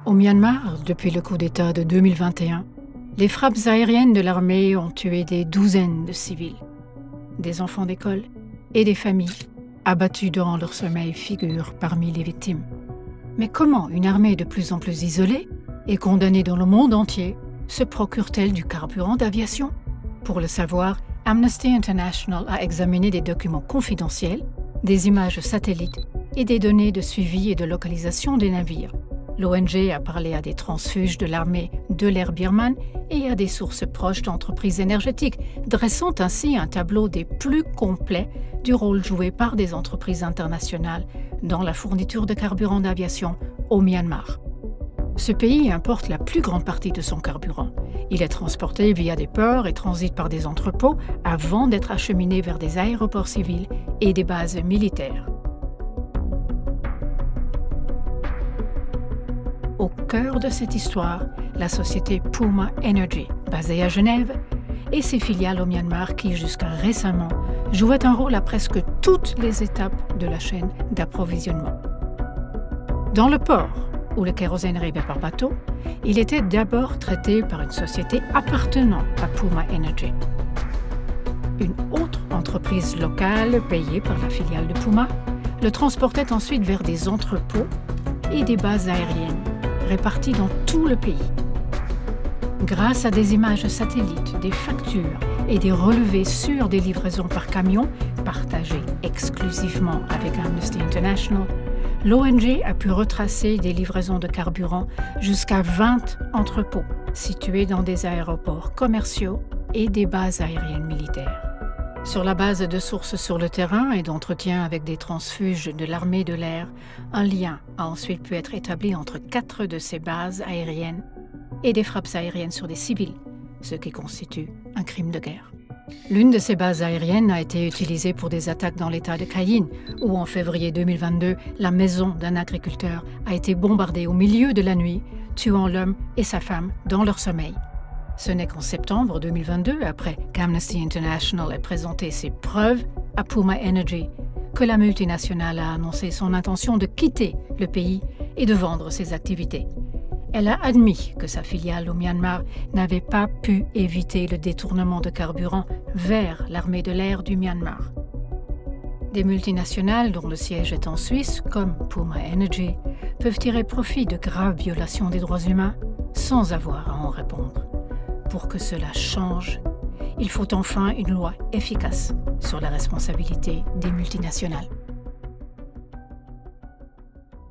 Au Myanmar, depuis le coup d'État de 2021, les frappes aériennes de l'armée ont tué des douzaines de civils. Des enfants d'école et des familles abattus durant leur sommeil figurent parmi les victimes. Mais comment une armée de plus en plus isolée et condamnée dans le monde entier se procure-t-elle du carburant d'aviation? Pour le savoir, Amnesty International a examiné des documents confidentiels, des images satellites et des données de suivi et de localisation des navires. L'ONG a parlé à des transfuges de l'armée de l'air birmane et à des sources proches d'entreprises énergétiques, dressant ainsi un tableau des plus complets du rôle joué par des entreprises internationales dans la fourniture de carburant d'aviation au Myanmar. Ce pays importe la plus grande partie de son carburant. Il est transporté via des ports et transite par des entrepôts avant d'être acheminé vers des aéroports civils et des bases militaires. Au cœur de cette histoire, la société Puma Energy, basée à Genève, et ses filiales au Myanmar qui, jusqu'à récemment, jouaient un rôle à presque toutes les étapes de la chaîne d'approvisionnement. Dans le port, où le kérosène arrivait par bateau, il était d'abord traité par une société appartenant à Puma Energy. Une autre entreprise locale, payée par la filiale de Puma, le transportait ensuite vers des entrepôts et des bases aériennes réparties dans tout le pays. Grâce à des images satellites, des factures et des relevés sur des livraisons par camion, partagées exclusivement avec Amnesty International, l'ONG a pu retracer des livraisons de carburant jusqu'à 20 entrepôts situés dans des aéroports commerciaux et des bases aériennes militaires. Sur la base de sources sur le terrain et d'entretien avec des transfuges de l'armée de l'air, un lien a ensuite pu être établi entre 4 de ces bases aériennes et des frappes aériennes sur des civils, ce qui constitue un crime de guerre. L'une de ces bases aériennes a été utilisée pour des attaques dans l'État de Kayin, où en février 2022, la maison d'un agriculteur a été bombardée au milieu de la nuit, tuant l'homme et sa femme dans leur sommeil. Ce n'est qu'en septembre 2022, après qu'Amnesty International ait présenté ses preuves à Puma Energy, que la multinationale a annoncé son intention de quitter le pays et de vendre ses activités. Elle a admis que sa filiale au Myanmar n'avait pas pu éviter le détournement de carburant vers l'armée de l'air du Myanmar. Des multinationales dont le siège est en Suisse, comme Puma Energy, peuvent tirer profit de graves violations des droits humains sans avoir à en répondre. Pour que cela change, il faut enfin une loi efficace sur la responsabilité des multinationales.